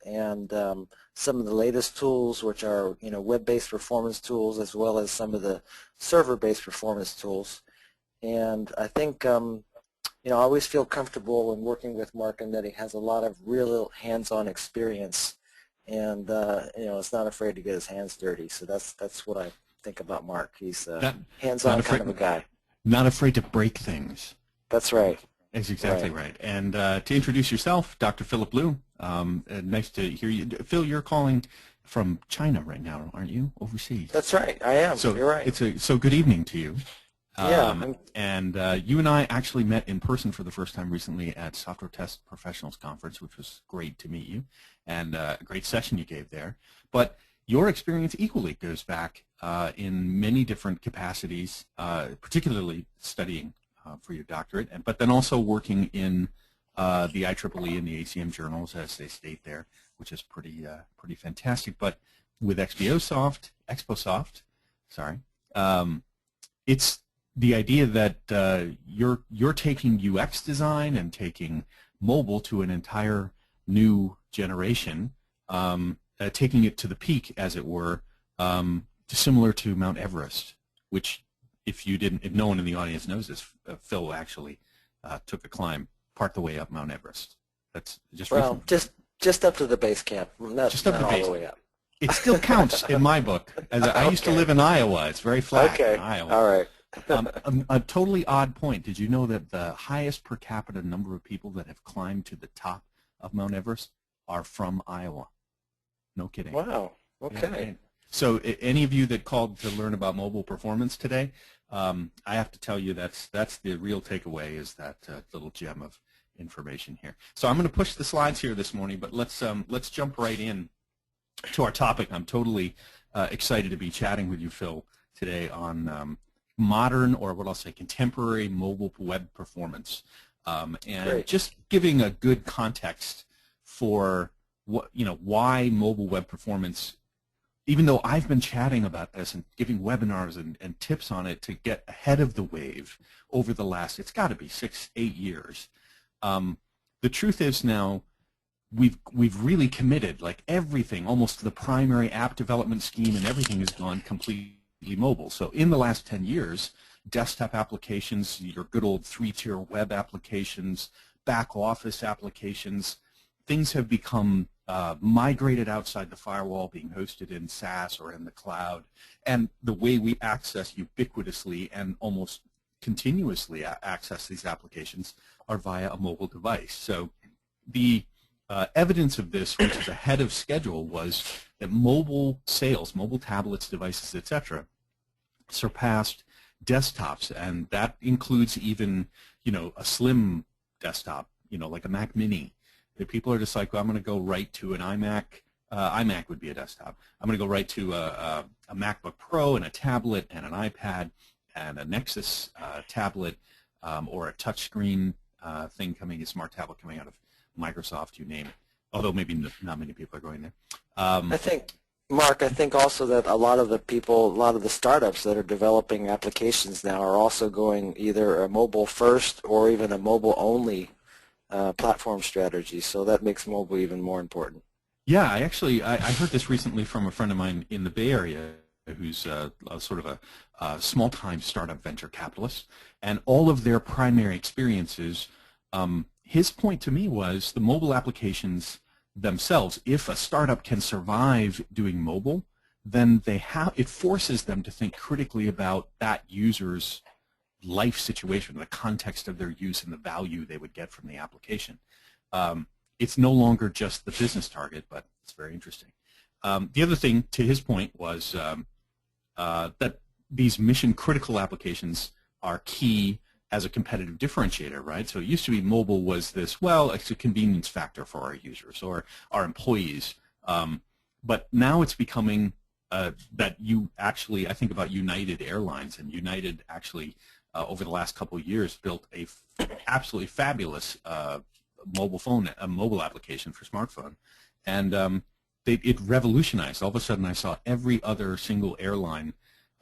and some of the latest tools, which are web-based performance tools, as well as some of the server-based performance tools. And I think I always feel comfortable in working with Mark in that he has a lot of real hands-on experience, and is not afraid to get his hands dirty. So that's what I think about Mark. He's a hands-on kind of a guy. Not afraid to break things. That's right. That's exactly right. And to introduce yourself, Dr. Philip Lew, nice to hear you. Phil, you're calling from China right now, aren't you? Overseas. That's right. I am. So you're right. So good evening to you. Yeah. And you and I actually met in person for the first time recently at Software Test Professionals Conference, which was great to meet you, and a great session you gave there. But your experience equally goes back in many different capacities, particularly studying for your doctorate, but then also working in the IEEE and the ACM journals, as they state there, which is pretty fantastic. But with XBOSoft, sorry, it's the idea that you're taking UX design and taking mobile to an entire new generation, taking it to the peak, as it were, similar to Mount Everest, which, if no one in the audience knows this, Phil actually took a climb part the way up Mount Everest. That's just just up to the base camp, not all the way up. It still counts in my book. I used to live in Iowa. It's very flat in Iowa. All right. A totally odd point. Did you know that the highest per capita number of people that have climbed to the top of Mount Everest are from Iowa? No kidding. Wow. Okay. Yeah. So any of you that called to learn about mobile performance today, I have to tell you that's the real takeaway, is that little gem of information here. So I'm going to push the slides here this morning, but let's jump right in to our topic. I'm totally excited to be chatting with you, Phil, today on modern, or what I'll say, contemporary mobile web performance, and Great. Just giving a good context for why mobile web performance. Even though I've been chatting about this and giving webinars and tips on it to get ahead of the wave over the last, it's got to be 6-8 years. The truth is now we've really committed, like everything, almost the primary app development scheme and everything has gone completely mobile. So in the last 10 years, desktop applications, your good old 3-tier web applications, back office applications, things have become migrated outside the firewall, being hosted in SaaS or in the cloud, and the way we access ubiquitously and almost continuously access these applications are via a mobile device. So the evidence of this, which is ahead of schedule, was that mobile sales, mobile tablets, devices, etc., surpassed desktops, and that includes even a slim desktop, like a Mac Mini. The people are just like, well, I'm going to go right to an iMac. iMac would be a desktop. I'm going to go right to a MacBook Pro and a tablet and an iPad and a Nexus tablet, or a touchscreen thing coming, a smart tablet coming out of Microsoft, you name it. Although maybe not many people are going there. I think, Mark, also that a lot of the startups that are developing applications now are also going either a mobile first or even a mobile only platform strategy, so that makes mobile even more important. Yeah, I heard this recently from a friend of mine in the Bay Area who's sort of a small-time startup venture capitalist, and all of their primary experiences, his point to me was the mobile applications themselves, if a startup can survive doing mobile, then it forces them to think critically about that user's life situation, the context of their use, and the value they would get from the application. It's no longer just the business target, but it's very interesting. The other thing, to his point, was that these mission-critical applications are key as a competitive differentiator, right? So it used to be mobile was this, well, it's a convenience factor for our users or our employees. But now it's becoming that I think about United Airlines, and United actually over the last couple of years built a absolutely fabulous mobile application for smartphone, and it revolutionized. All of a sudden, I saw every other single airline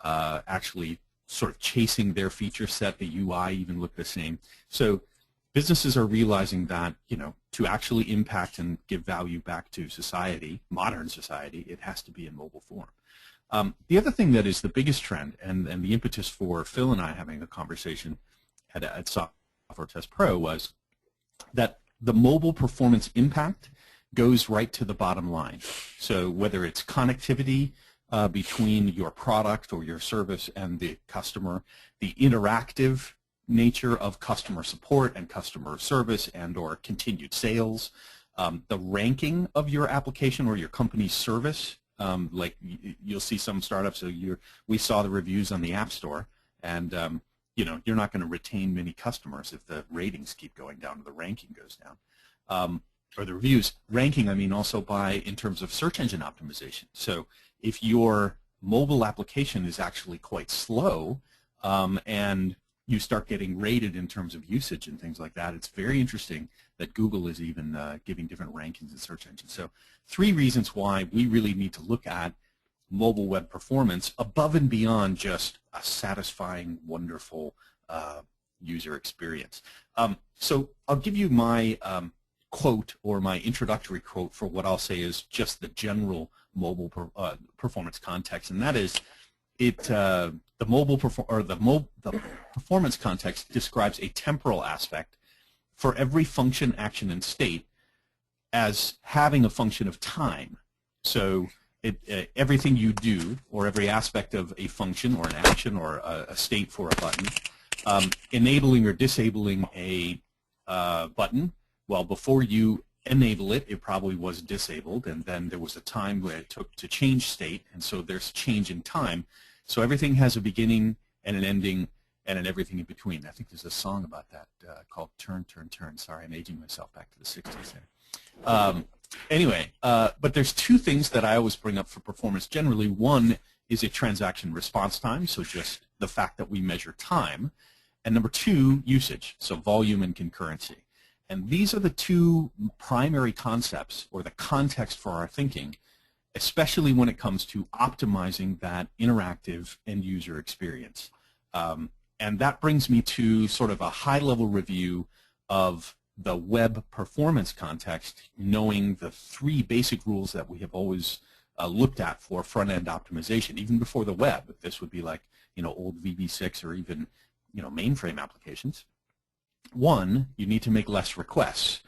actually sort of chasing their feature set. The UI even looked the same. So businesses are realizing that, to actually impact and give value back to society, modern society, it has to be in mobile form. The other thing that is the biggest trend, and the impetus for Phil and I having a conversation at Software Test Pro, was that the mobile performance impact goes right to the bottom line. So whether it's connectivity between your product or your service and the customer, the interactive nature of customer support and customer service and or continued sales, the ranking of your application or your company's service. Like you'll see some startups, we saw the reviews on the App Store, and you're not going to retain many customers if the ratings keep going down or the ranking goes down. Or the reviews. Ranking, I mean also in terms of search engine optimization. So if your mobile application is actually quite slow and you start getting rated in terms of usage and things like that, it's very interesting that Google is even giving different rankings in search engines. So 3 reasons why we really need to look at mobile web performance above and beyond just a satisfying, wonderful user experience. So I'll give you my quote, or my introductory quote, for what I'll say is just the general mobile performance context, and that is, the performance context describes a temporal aspect for every function, action, and state as having a function of time. So everything you do, or every aspect of a function or an action or a state for a button, enabling or disabling a button. Well, before you enable it, it probably was disabled, and then there was a time where it took to change state, and so there's change in time. So everything has a beginning and an ending and an everything in between. I think there's a song about that called Turn, Turn, Turn. Sorry, I'm aging myself back to the 60s there. Anyway, but there's 2 things that I always bring up for performance generally. One is a transaction response time, so just the fact that we measure time. And number 2, usage, so volume and concurrency. And these are the 2 primary concepts, or the context for our thinking, especially when it comes to optimizing that interactive end-user experience. And that brings me to sort of a high-level review of the web performance context, knowing the 3 basic rules that we have always looked at for front-end optimization. Even before the web, this would be like old VB6 or even mainframe applications. 1, you need to make less requests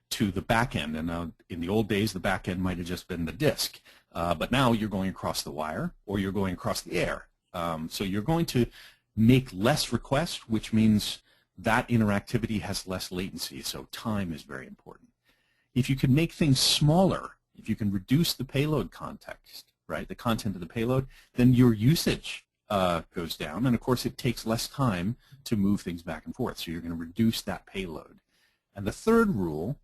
to the back end. And in the old days, the back end might have just been the disk. But now you're going across the wire, or you're going across the air. So you're going to make less requests, which means that interactivity has less latency. So time is very important. If you can make things smaller, if you can reduce the payload context, right, the content of the payload, then your usage goes down, and of course it takes less time to move things back and forth, so you're going to reduce that payload. And the 3rd rule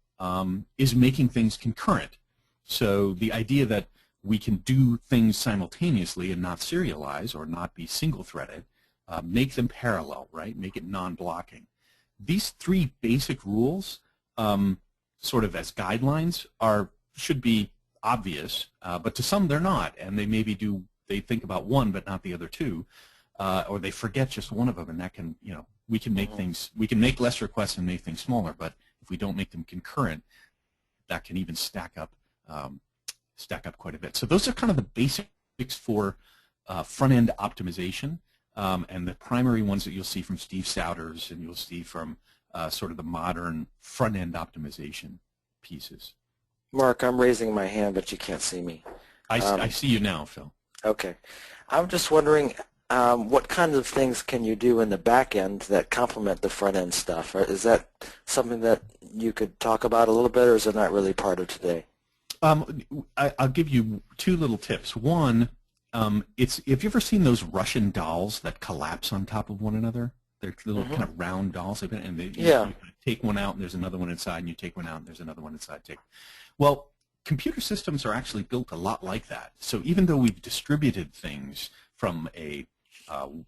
is making things concurrent. So the idea that we can do things simultaneously and not serialize or not be single-threaded, make them parallel, right? Make it non-blocking. These 3 basic rules, sort of as guidelines, should be obvious, but to some they're not, and they think about one but not the other 2, or they forget just one of them, and that can, we can make less requests and make things smaller, but if we don't make them concurrent, that can even stack up quite a bit. So those are kind of the basics for front-end optimization, and the primary ones that you'll see from Steve Souders and you'll see from sort of the modern front-end optimization pieces. Mark, I'm raising my hand, but you can't see me. I see you now, Phil. Okay. I'm just wondering, what kinds of things can you do in the back end that complement the front end stuff? Is that something that you could talk about a little bit, or is it not really part of today? I'll give you 2 little tips. One, have you ever seen those Russian dolls that collapse on top of one another? They're little kind of round dolls, and you take one out and there's another one inside, and you take one out and there's another one inside. Well, computer systems are actually built a lot like that. So even though we've distributed things from a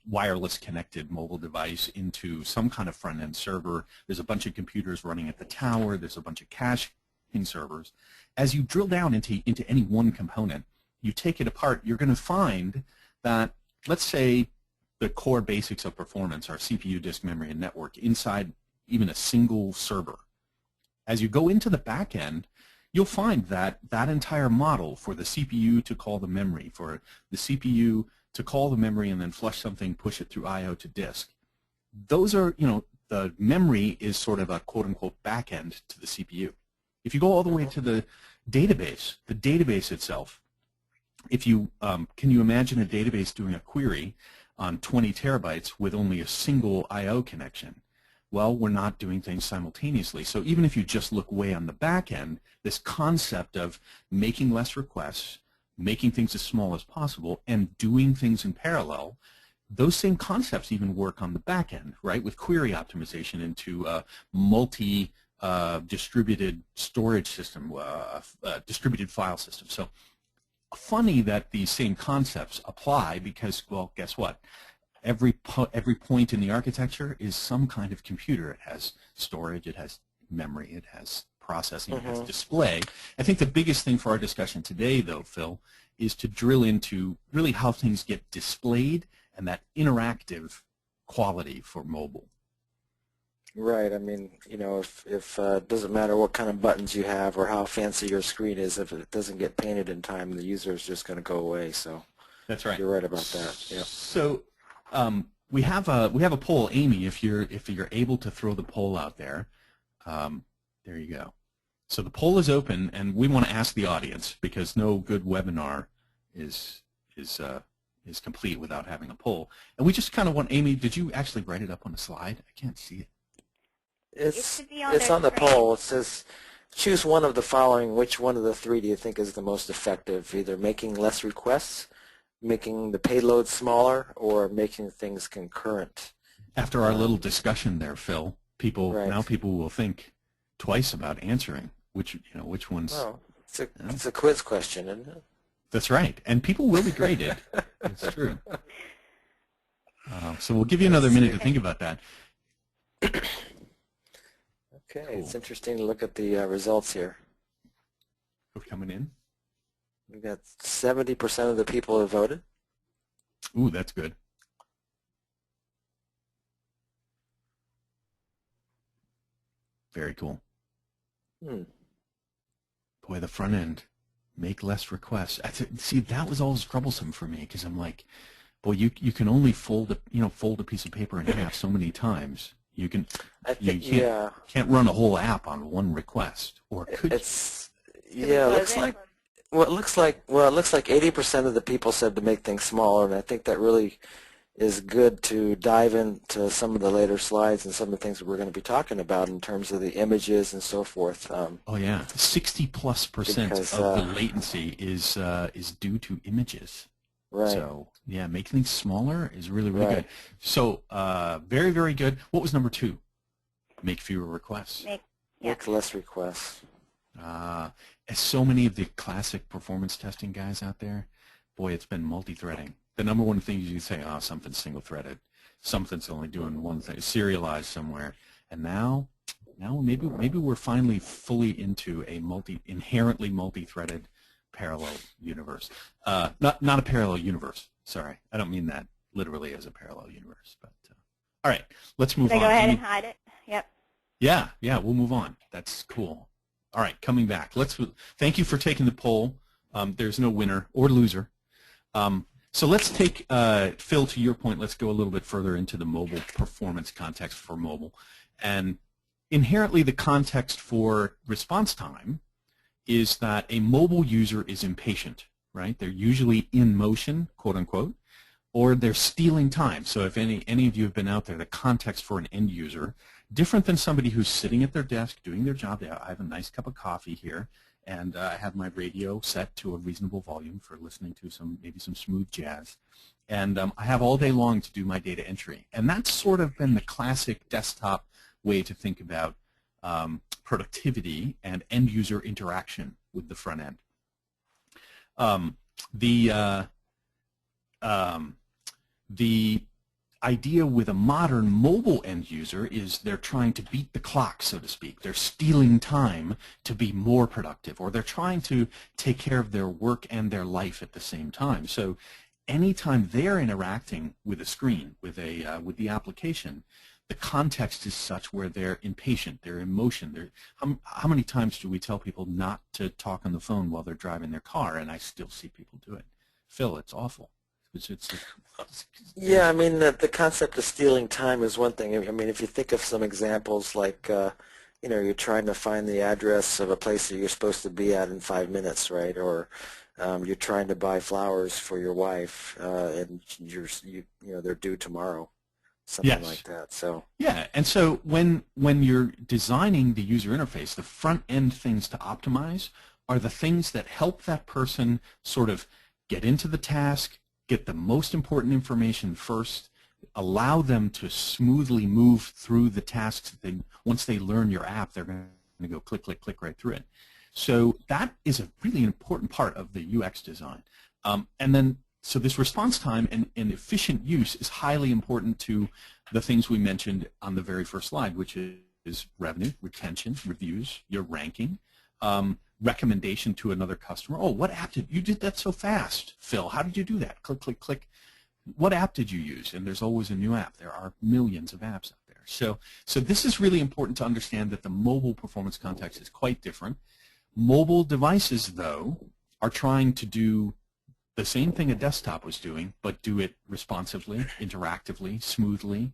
wireless connected mobile device into some kind of front-end server, there's a bunch of computers running at the tower, there's a bunch of caching servers. As you drill down into any one component, you take it apart, you're going to find that, let's say, the core basics of performance are CPU, disk memory, and network inside even a single server. As you go into the back end, you'll find that that entire model for the CPU to call the memory, for the CPU to call the memory and then flush something, push it through I/O to disk. Those are, the memory is sort of a quote-unquote back end to the CPU. If you go all the way to the database itself, if you can you imagine a database doing a query on 20 terabytes with only a single I/O connection? Well, we're not doing things simultaneously. So even if you just look way on the back end, this concept of making less requests, making things as small as possible, and doing things in parallel, those same concepts even work on the back end, right, with query optimization into a distributed storage system, distributed file system. So funny that these same concepts apply because, well, guess what? Every point in the architecture is some kind of computer. It has storage, it has memory, it has processing, it has display. I think the biggest thing for our discussion today, though, Phil, is to drill into really how things get displayed and that interactive quality for mobile. Right. I mean, if it doesn't matter what kind of buttons you have or how fancy your screen is, if it doesn't get painted in time, the user is just going to go away. So that's right. You're right about that. Yeah. So we have a poll, Amy. If you're able to throw the poll out there, there you go. So the poll is open, and we want to ask the audience because no good webinar is complete without having a poll. And we just kind of want, Amy, did you actually write it up on a slide? I can't see it. It's on the poll. It says, choose one of the following. Which one of the three do you think is the most effective? Either making less requests, making the payload smaller, or making things concurrent. After our little discussion there, Phil, now people will think twice about answering which one's. Well, it's a quiz question, isn't it? That's right, and people will be graded. That's true. So we'll give you another minute to think about that. Okay, cool. It's interesting to look at the results here. We're coming in. We've got 70% of the people have voted. Ooh, that's good. Very cool. Boy, the front end, make less requests. See, that was always troublesome for me because I'm like, boy, you can only fold a piece of paper in half so many times. You can't run a whole app on one request, or could you? It looks like 80% of the people said to make things smaller, and I think that really is good to dive into some of the later slides and some of the things that we're going to be talking about in terms of the images and so forth. Oh yeah, 60+% of the latency is due to images. Right. So yeah, make things smaller is really good. So very, very good. What was number 2? Make fewer requests. Make less requests. As so many of the classic performance testing guys out there, boy, it's been multi-threading. The number one thing you say, something's single-threaded, something's only doing one thing, serialized somewhere, and now maybe we're finally fully into a inherently multi-threaded parallel universe. Not a parallel universe. Sorry, I don't mean that literally as a parallel universe. But all right, let's move on. Go ahead and hide it. Yep. Yeah, we'll move on. That's cool. All right, coming back. Thank you for taking the poll. There's no winner or loser. So let's take, Phil, to your point, let's go a little bit further into the mobile performance context for mobile. And inherently the context for response time is that a mobile user is impatient, right? They're usually in motion, quote unquote, or they're stealing time. So if any of you have been out there, the context for an end user, different than somebody who's sitting at their desk doing their job. I have a nice cup of coffee here, and I have my radio set to a reasonable volume for listening to maybe some smooth jazz. And I have all day long to do my data entry. And that's sort of been the classic desktop way to think about productivity and end-user interaction with the front end. The idea with a modern mobile end user is they're trying to beat the clock, so to speak. They're stealing time to be more productive, or they're trying to take care of their work and their life at the same time. So anytime they're interacting with a screen, with the application, the context is such where they're impatient, they're in motion. How many times do we tell people not to talk on the phone while they're driving their car, and I still see people do it? Phil, it's awful. Yeah, I mean, the concept of stealing time is one thing. I mean, if you think of some examples like, you're trying to find the address of a place that you're supposed to be at in 5 minutes, right? Or you're trying to buy flowers for your wife, and they're due tomorrow, something like Yes. that. So Yeah, and so when you're designing the user interface, the front end things to optimize are the things that help that person sort of get into the task, get the most important information first, allow them to smoothly move through the tasks. Once they learn your app, they're going to go click, click, click right through it. So that is a really important part of the UX design. So this response time and efficient use is highly important to the things we mentioned on the very first slide, which is revenue, retention, reviews, your ranking, recommendation to another customer. Oh, what app you did that so fast, Phil? How did you do that? Click, click, click. What app did you use? And there's always a new app. There are millions of apps out there. So this is really important to understand that the mobile performance context is quite different. Mobile devices, though, are trying to do the same thing a desktop was doing, but do it responsively, interactively, smoothly,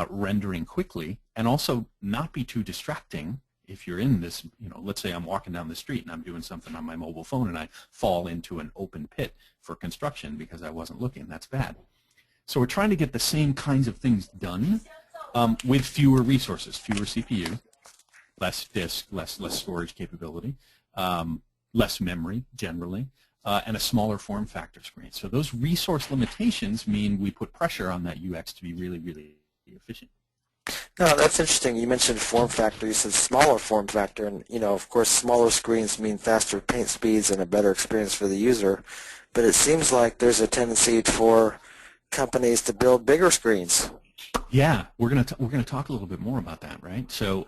rendering quickly, and also not be too distracting. If you're in this, let's say I'm walking down the street and I'm doing something on my mobile phone and I fall into an open pit for construction because I wasn't looking. That's bad. So we're trying to get the same kinds of things done with fewer resources, fewer CPU, less disk, less storage capability, less memory generally, and a smaller form factor screen. So those resource limitations mean we put pressure on that UX to be really, really efficient. no, that's interesting. You mentioned form factor. You said smaller form factor, and of course, smaller screens mean faster paint speeds and a better experience for the user. But it seems like there's a tendency for companies to build bigger screens. Yeah, we're gonna talk a little bit more about that, right? So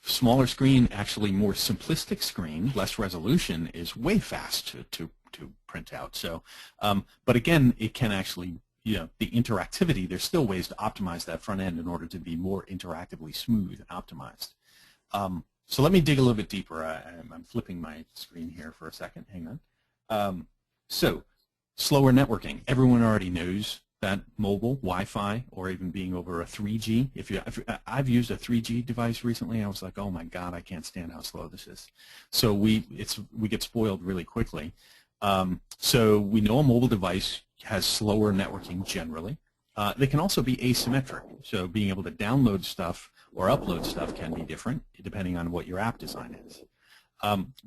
smaller screen, actually more simplistic screen, less resolution, is way fast to print out. So, but again, it can actually, the interactivity, there's still ways to optimize that front end in order to be more interactively smooth and optimized. So let me dig a little bit deeper. I'm flipping my screen here for a second. Hang on. So slower networking. Everyone already knows that mobile, Wi-Fi, or even being over a 3G. I've used a 3G device recently, I was like, oh my God, I can't stand how slow this is. So we get spoiled really quickly. So we know a mobile device has slower networking generally. They can also be asymmetric. So being able to download stuff or upload stuff can be different depending on what your app design is.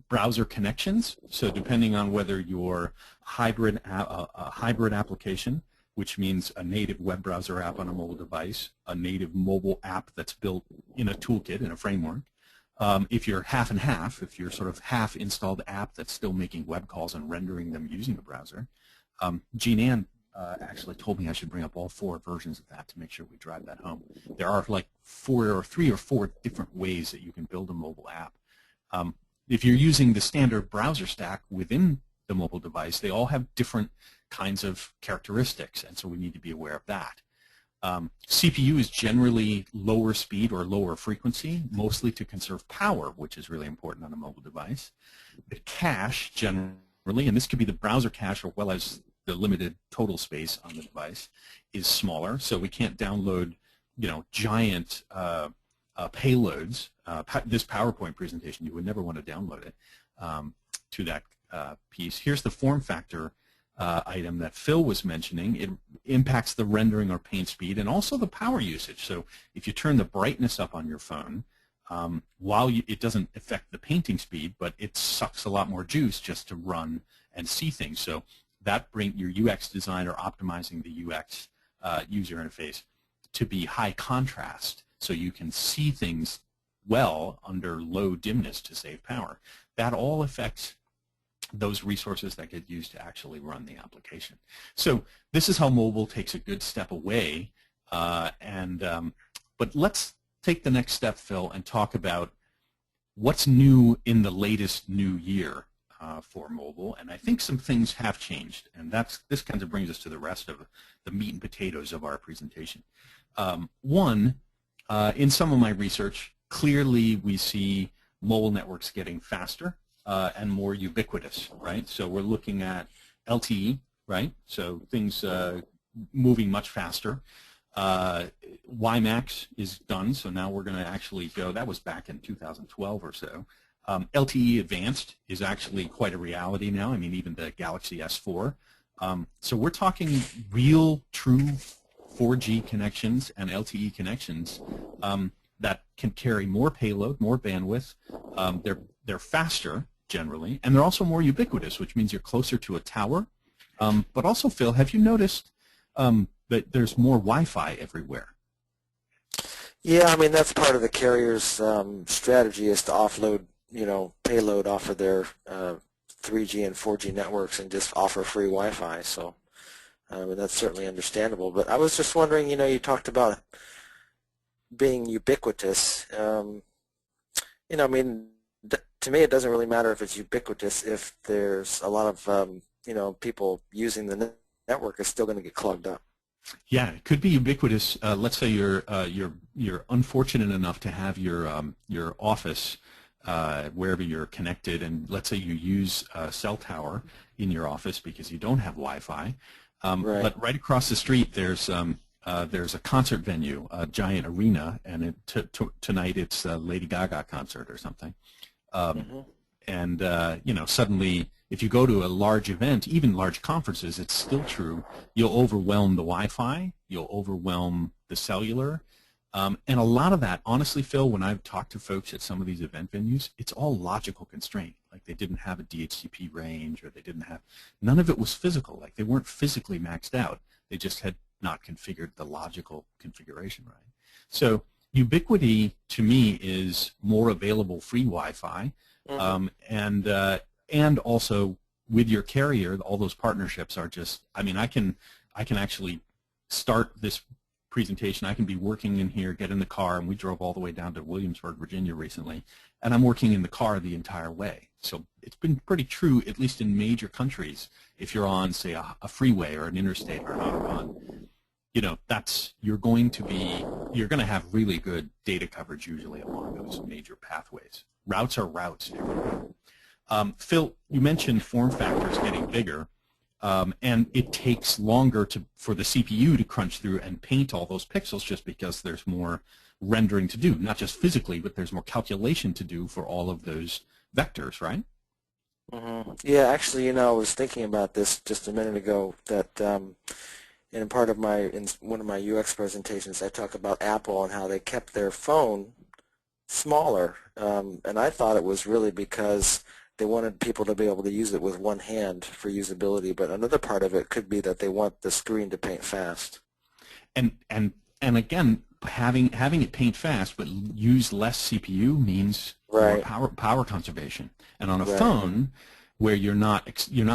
Browser connections. So depending on whether you're a hybrid application, which means a native web browser app on a mobile device, a native mobile app that's built in a toolkit, in a framework. If you're half and half, if you're sort of half installed app that's still making web calls and rendering them using the browser. Jean Ann actually told me I should bring up all 4 versions of that to make sure we drive that home. There are like 3 or 4 different ways that you can build a mobile app. If you're using the standard browser stack within the mobile device, they all have different kinds of characteristics, and so we need to be aware of that. CPU is generally lower speed or lower frequency, mostly to conserve power, which is really important on a mobile device. The cache generally, and this could be the browser cache as well as the limited total space on the device, is smaller, so we can't download giant payloads. This PowerPoint presentation, you would never want to download it to that piece. Here's the form factor item that Phil was mentioning. It impacts the rendering or paint speed and also the power usage. So if you turn the brightness up on your phone, it doesn't affect the painting speed, but it sucks a lot more juice just to run and see things. So that your UX designer optimizing the UX user interface to be high contrast so you can see things well under low dimness to save power. That all affects those resources that get used to actually run the application. So this is how mobile takes a good step away. But let's take the next step, Phil, and talk about what's new in the latest new year for mobile. And I think some things have changed, and this kind of brings us to the rest of the meat and potatoes of our presentation. One, In some of my research, clearly we see mobile networks getting faster and more ubiquitous, right? So we're looking at LTE, right? So things moving much faster. WiMAX is done, so now we're going to actually go, that was back in 2012 or so. LTE Advanced is actually quite a reality now. I mean, even the Galaxy S4. So we're talking real, true 4G connections and LTE connections that can carry more payload, more bandwidth. They're faster generally, and they're also more ubiquitous, which means you're closer to a tower. But also, Phil, have you noticed that there's more Wi-Fi everywhere? Yeah, I mean that's part of the carrier's strategy is to offload, payload off of their 3G and 4G networks and just offer free Wi-Fi. So and that's certainly understandable. But I was just wondering, you talked about being ubiquitous. I mean, to me, it doesn't really matter if it's ubiquitous if there's a lot of people using the network is still going to get clogged up. Yeah, it could be ubiquitous. Let's say you're unfortunate enough to have your office wherever you're connected, and let's say you use a cell tower in your office because you don't have Wi-Fi. Right. But right across the street, there's a concert venue, a giant arena, and tonight it's a Lady Gaga concert or something. And suddenly, if you go to a large event, even large conferences, it's still true. You'll overwhelm the Wi-Fi, you'll overwhelm the cellular, and a lot of that, honestly, Phil, when I've talked to folks at some of these event venues, it's all logical constraint. Like they didn't have a DHCP range, or they didn't have, none of it was physical. Like they weren't physically maxed out. They just had not configured the logical configuration right. So ubiquity, to me, is more available free Wi-Fi, and also with your carrier, all those partnerships are just, I mean, I can actually start this presentation. I can be working in here, get in the car, and we drove all the way down to Williamsburg, Virginia recently, and I'm working in the car the entire way. So it's been pretty true, at least in major countries, if you're on, say, a freeway or an interstate or an autobahn, you're going to have really good data coverage usually along those major pathways. Routes are routes. Phil, you mentioned form factors getting bigger, and it takes longer for the CPU to crunch through and paint all those pixels just because there's more rendering to do, not just physically, but there's more calculation to do for all of those vectors, right? Yeah, actually, I was thinking about this just a minute ago that in one of my UX presentations, I talk about Apple and how they kept their phone smaller, and I thought it was really because they wanted people to be able to use it with one hand for usability, but another part of it could be that they want the screen to paint fast. And again, having it paint fast but use less CPU means more power conservation. And on a phone, where you're not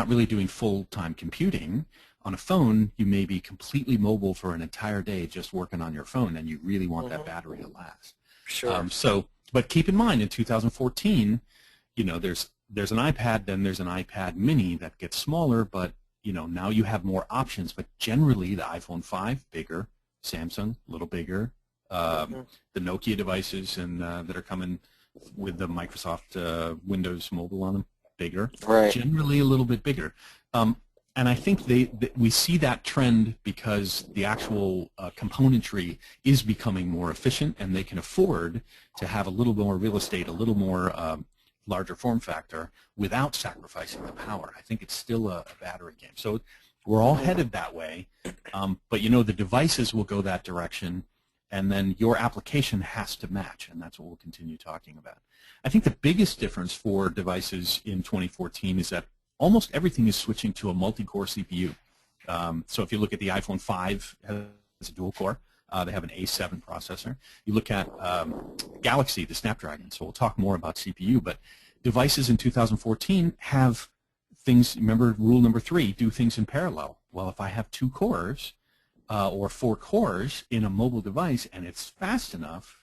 really doing full-time computing, on a phone you may be completely mobile for an entire day just working on your phone, and you really want that battery to last. Sure. But keep in mind, in 2014, there's an iPad, then there's an iPad mini that gets smaller, but now you have more options. But generally, the iPhone 5 bigger, Samsung a little bigger, the Nokia devices and that are coming with the Microsoft Windows Mobile on them, bigger, generally a little bit bigger. And I think we see that trend because the actual componentry is becoming more efficient, and they can afford to have a little more real estate, a little more larger form factor without sacrificing the power. I think it's still a battery game. So we're all headed that way, but the devices will go that direction, and then your application has to match, and that's what we'll continue talking about. I think the biggest difference for devices in 2014 is that almost everything is switching to a multi-core CPU. So if you look at the iPhone 5, it has a dual core. They have an A7 processor. You look at Galaxy, the Snapdragon, so we'll talk more about CPU, but devices in 2014 have things, remember rule number 3, do things in parallel. Well, if I have 2 cores or 4 cores in a mobile device and it's fast enough,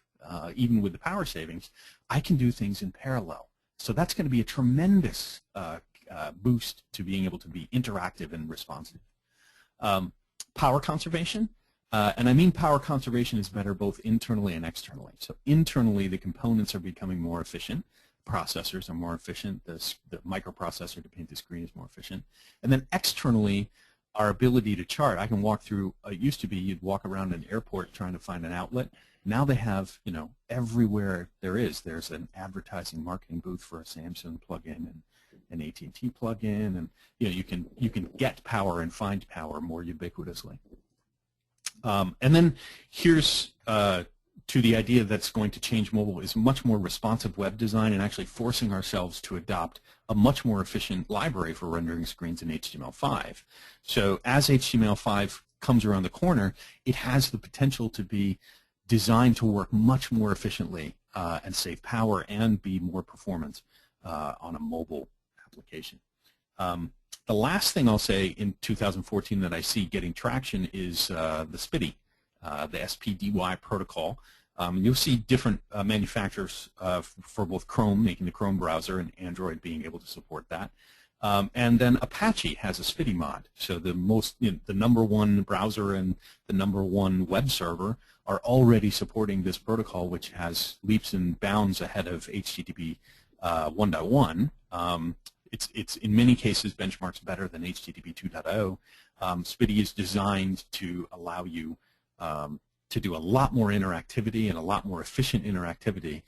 even with the power savings, I can do things in parallel. So that's going to be a tremendous boost to being able to be interactive and responsive. Power conservation. And I mean power conservation is better both internally and externally. So internally, the components are becoming more efficient. Processors are more efficient. The microprocessor to paint the screen is more efficient. And then externally, our ability to chart. I can walk through, it used to be you'd walk around an airport trying to find an outlet. Now they have, everywhere there's an advertising marketing booth for a Samsung plug-in and an AT&T plug-in, and you can get power and find power more ubiquitously. And then here's to the idea that's going to change mobile is much more responsive web design and actually forcing ourselves to adopt a much more efficient library for rendering screens in HTML5. So as HTML5 comes around the corner, it has the potential to be designed to work much more efficiently and save power and be more performant on a mobile application. The last thing I'll say in 2014 that I see getting traction is the SPDY, the SPDY protocol. You'll see different manufacturers for both Chrome, making the Chrome browser, and Android being able to support that. And then Apache has a SPDY mod. So the number one browser and the number one web server are already supporting this protocol, which has leaps and bounds ahead of HTTP 1.1. It's in many cases benchmarks better than HTTP 2.0. SPDY is designed to allow you to do a lot more interactivity and a lot more efficient interactivity,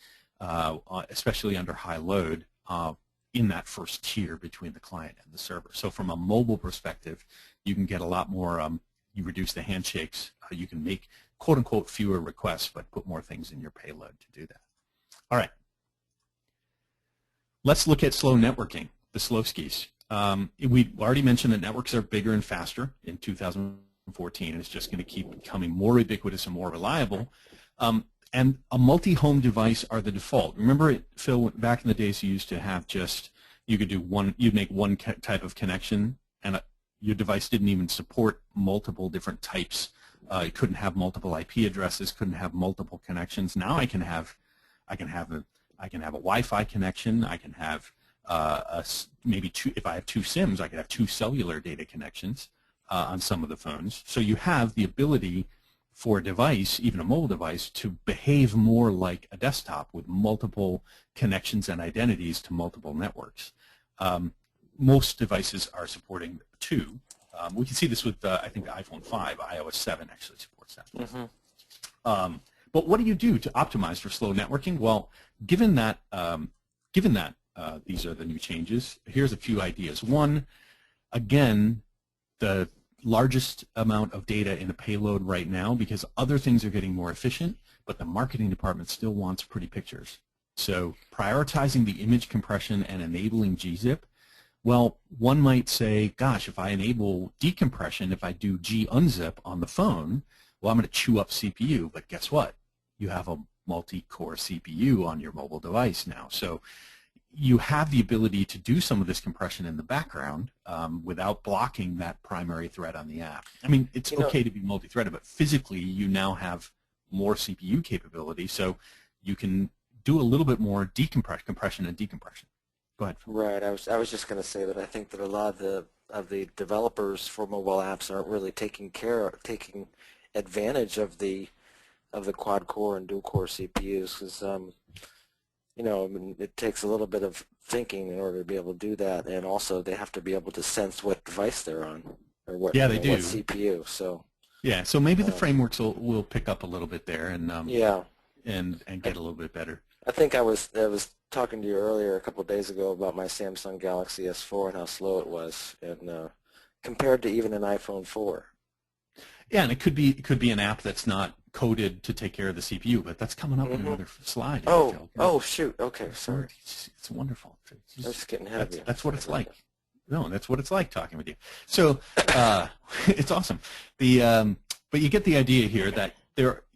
especially under high load, in that first tier between the client and the server. So from a mobile perspective, you can get a lot more, you reduce the handshakes, you can make quote-unquote fewer requests, but put more things in your payload to do that. All right. Let's look at slow networking, the slow skis. We already mentioned that networks are bigger and faster in 2014, and it's just going to keep becoming more ubiquitous and more reliable. And a multi-home device are the default. Remember, Phil, back in the days you used to have just, you could do one, you'd make one type of connection, and your device didn't even support multiple different types. It couldn't have multiple IP addresses, couldn't have multiple connections. Now I can have a Wi-Fi connection. I can have maybe two. If I have two SIMs, I can have two cellular data connections on some of the phones. So you have the ability for a device, even a mobile device, to behave more like a desktop with multiple connections and identities to multiple networks. Most devices are supporting two. We can see this with, I think, the iPhone 5. iOS 7 actually supports that. Mm-hmm. But what do you do to optimize for slow networking? Well, given that these are the new changes, here's a few ideas. One, again, the largest amount of data in a payload right now, because other things are getting more efficient, but the marketing department still wants pretty pictures. So prioritizing the image compression and enabling gzip, well, one might say, gosh, if I enable decompression, if I do gunzip on the phone, well, I'm going to chew up CPU. But guess what? You have a multi-core CPU on your mobile device now. So you have the ability to do some of this compression in the background without blocking that primary thread on the app. I mean, it's okay to be multi-threaded, but physically you now have more CPU capability, so you can do a little bit more compression and decompression. Go ahead. Right. I was just going to say that I think that a lot of the developers for mobile apps aren't really taking advantage of the quad-core and dual-core CPUs, because I mean, it takes a little bit of thinking in order to be able to do that, and also they have to be able to sense what device they're on, or what, they do. What CPU. So yeah, so maybe the frameworks will pick up a little bit there, and yeah, and get a little bit better. I think I was talking to you earlier a couple of days ago about my Samsung Galaxy S4 and how slow it was, and compared to even an iPhone 4. Yeah, and it could be an app that's not coded to take care of the CPU, but that's coming up in another slide. Oh, shoot. Okay, sorry. It's wonderful. I was just getting ahead of you. That's what it's like. No, that's what it's like talking with you. So it's awesome. But you get the idea here that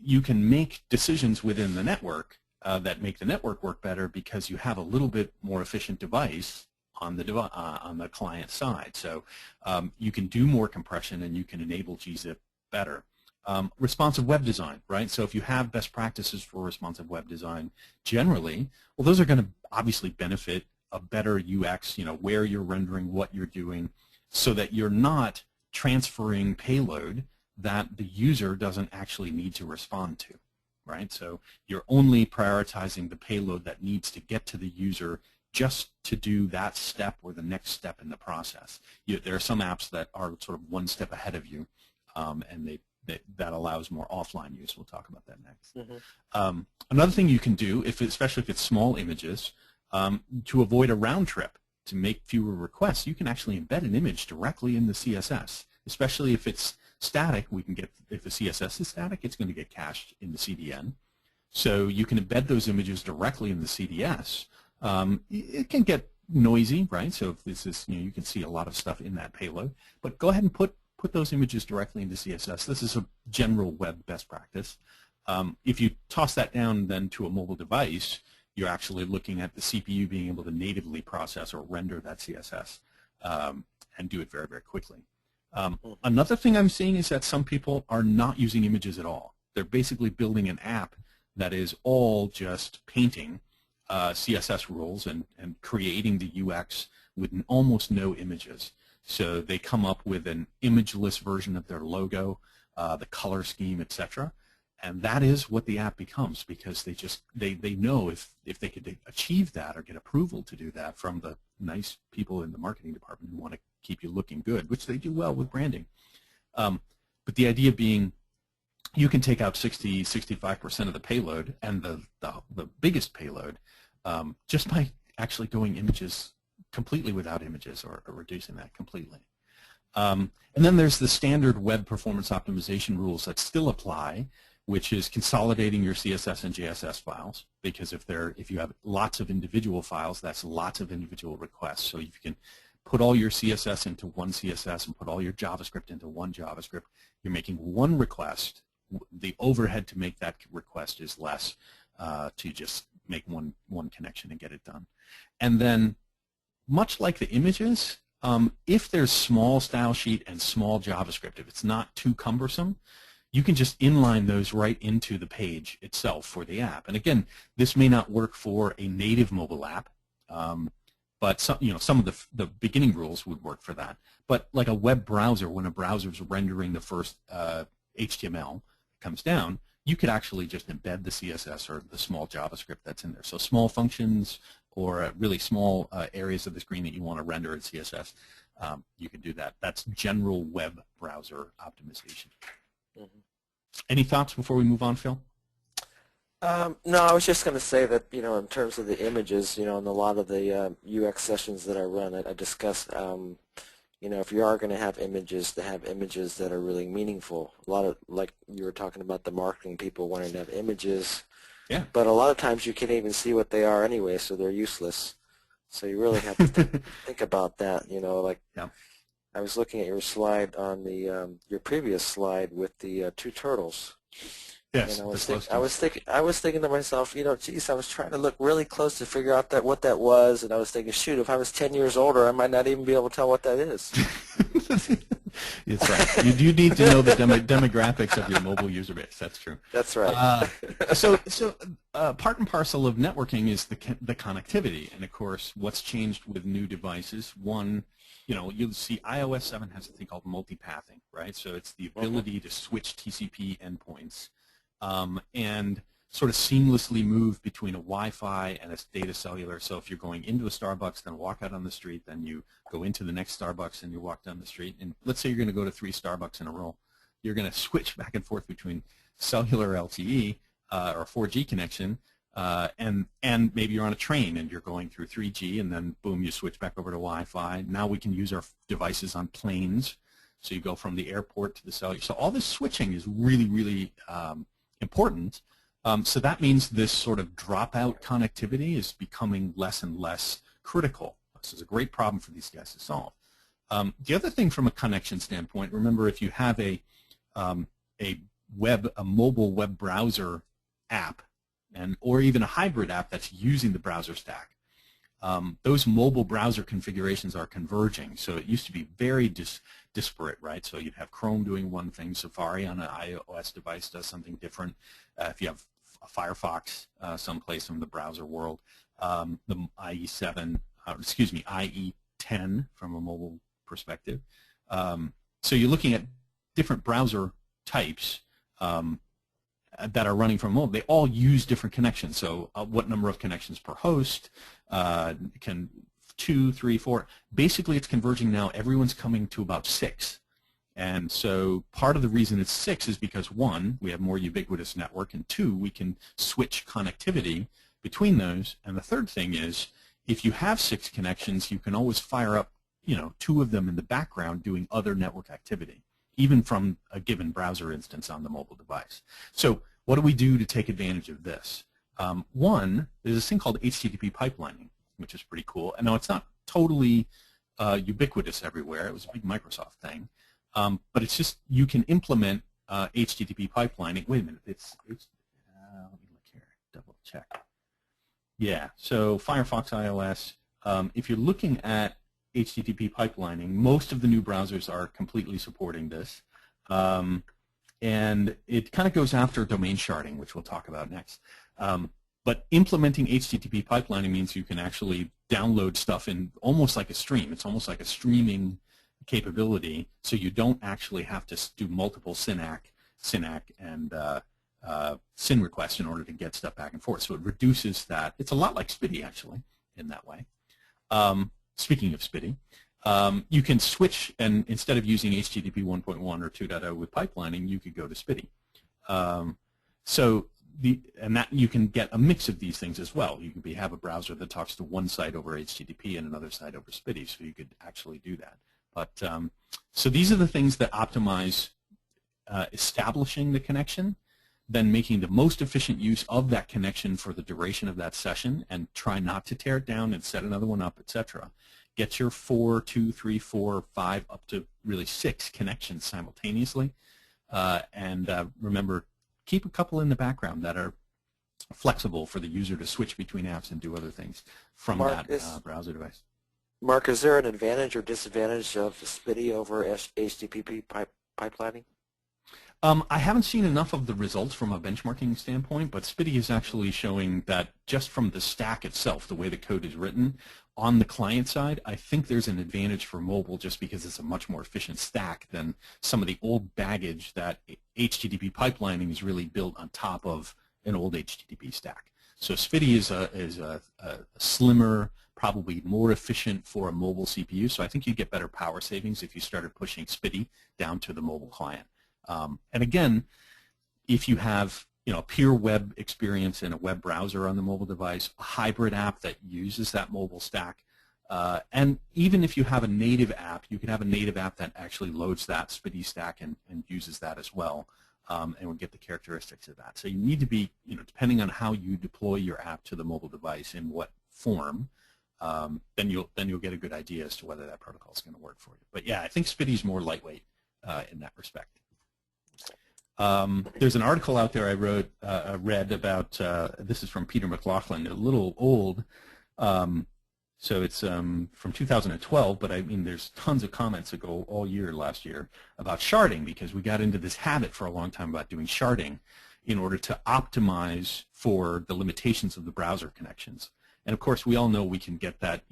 you can make decisions within the network that make the network work better because you have a little bit more efficient device on the client side. So you can do more compression and you can enable gzip better. Responsive web design, right? So if you have best practices for responsive web design generally, well, those are going to obviously benefit a better UX, where you're rendering, what you're doing, so that you're not transferring payload that the user doesn't actually need to respond to, right? So you're only prioritizing the payload that needs to get to the user just to do that step or the next step in the process. There are some apps that are sort of one step ahead of you, and that allows more offline use. We'll talk about that next. Mm-hmm. Another thing you can do, especially if it's small images, to avoid a round trip, to make fewer requests, you can actually embed an image directly in the CSS. Especially if it's static, if the CSS is static, it's going to get cached in the CDN. So you can embed those images directly in the CDS. It can get noisy, right? So if this is, you can see a lot of stuff in that payload. But go ahead and put those images directly into CSS. This is a general web best practice. If you toss that down then to a mobile device, you're actually looking at the CPU being able to natively process or render that CSS and do it very, very quickly. Another thing I'm seeing is that some people are not using images at all. They're basically building an app that is all just painting CSS rules and creating the UX with almost no images. So they come up with an imageless version of their logo, the color scheme, etc. And that is what the app becomes, because they know if they could achieve that or get approval to do that from the nice people in the marketing department who want to keep you looking good, which they do well with branding. But the idea being, you can take out 65% of the payload and the biggest payload just by actually going images completely without images, or reducing that completely. And then there's the standard web performance optimization rules that still apply, which is consolidating your CSS and JSS files, because if you have lots of individual files, that's lots of individual requests. So if you can put all your CSS into one CSS and put all your JavaScript into one JavaScript, you're making one request. The overhead to make that request is less to just make one connection and get it done. And then, much like the images, if there's small style sheet and small JavaScript, if it's not too cumbersome, you can just inline those right into the page itself for the app. And again, this may not work for a native mobile app, but some of the beginning rules would work for that. But like a web browser, when a browser is rendering the first HTML comes down, you could actually just embed the CSS or the small JavaScript that's in there. So small functions or really small areas of the screen that you want to render in CSS, you can do that. That's general web browser optimization. Mm-hmm. Any thoughts before we move on, Phil? No, I was just going to say that, in terms of the images, in a lot of the UX sessions that I run, I discuss, if you are going to have images that are really meaningful. A lot of, like you were talking about, the marketing people wanting to have images. Yeah. But a lot of times you can't even see what they are anyway, so they're useless. So you really have to think about that, like. Yeah. I was looking at your slide on the your previous slide with the two turtles. Yes. And I was thinking to myself, geez, I was trying to look really close to figure out what that was, and I was thinking, shoot, if I was 10 years older, I might not even be able to tell what that is. That's right. You need to know the demographics of your mobile user base. That's true. That's right. So part and parcel of networking is the connectivity, and of course, what's changed with new devices. One, you'll see iOS 7 has a thing called multipathing, right? So it's the ability to switch TCP endpoints and sort of seamlessly move between a Wi-Fi and a data cellular. So if you're going into a Starbucks, then walk out on the street, then you go into the next Starbucks and you walk down the street. And let's say you're going to go to 3 Starbucks in a row. You're going to switch back and forth between cellular LTE or 4G connection, and maybe you're on a train and you're going through 3G, and then boom, you switch back over to Wi-Fi. Now we can use our devices on planes. So you go from the airport to the cellular. So all this switching is really, really important. So that means this sort of dropout connectivity is becoming less and less critical. This is a great problem for these guys to solve. The other thing from a connection standpoint, remember, if you have a mobile web browser app, or even a hybrid app that's using the browser stack, those mobile browser configurations are converging. So it used to be very disparate, right? So you'd have Chrome doing one thing, Safari on an iOS device does something different. If you have Firefox someplace from the browser world, the IE10 from a mobile perspective. So you're looking at different browser types that are running from mobile, they all use different connections. So what number of connections per host, can 2, 3, 4. Basically, it's converging now. Everyone's coming to about 6. And so part of the reason it's 6 is because, 1, we have more ubiquitous network, and 2, we can switch connectivity between those. And the third thing is, if you have 6 connections, you can always fire up 2 of them in the background doing other network activity, even from a given browser instance on the mobile device. So what do we do to take advantage of this? One, there's this thing called HTTP pipelining, which is pretty cool. And now it's not totally ubiquitous everywhere. It was a big Microsoft thing. But it's just, you can implement HTTP pipelining. Wait a minute, let me look here, double check. Yeah, so Firefox iOS, if you're looking at HTTP pipelining, most of the new browsers are completely supporting this. And it kind of goes after domain sharding, which we'll talk about next. But implementing HTTP pipelining means you can actually download stuff in almost like a stream. It's almost like a streaming capability, so you don't actually have to do multiple SYNAC and SYN requests in order to get stuff back and forth. So it reduces that. It's a lot like SPDY, actually, in that way. Speaking of SPDY, you can switch, and instead of using HTTP 1.1 or 2.0 with pipelining, you could go to SPDY. And that you can get a mix of these things as well. You could have a browser that talks to one site over HTTP and another site over SPDY, so you could actually do that. But so these are the things that optimize establishing the connection, then making the most efficient use of that connection for the duration of that session, and try not to tear it down and set another one up, etc. Get your 4, 2, 3, 4, 5, up to really 6 connections simultaneously, and remember, keep a couple in the background that are flexible for the user to switch between apps and do other things from that browser device. Mark, is there an advantage or disadvantage of SPDY over HTTP pipelining? I haven't seen enough of the results from a benchmarking standpoint, but SPDY is actually showing that just from the stack itself, the way the code is written, on the client side, I think there's an advantage for mobile just because it's a much more efficient stack than some of the old baggage that HTTP pipelining is really built on top of an old HTTP stack. So SPDY is a slimmer, probably more efficient for a mobile CPU, so I think you get better power savings if you started pushing SPDY down to the mobile client. And again, if you have a pure web experience in a web browser on the mobile device, a hybrid app that uses that mobile stack, and even if you have a native app, you can have a native app that actually loads that SPDY stack and uses that as well, and will get the characteristics of that. So you need to be, depending on how you deploy your app to the mobile device in what form, then you'll get a good idea as to whether that protocol is going to work for you. But yeah, I think SPDY is more lightweight in that respect. There's an article out there I read about, this is from Peter McLaughlin, a little old, so it's from 2012, but I mean there's tons of comments that go all year last year about sharding, because we got into this habit for a long time about doing sharding in order to optimize for the limitations of the browser connections. And of course we all know we can get that,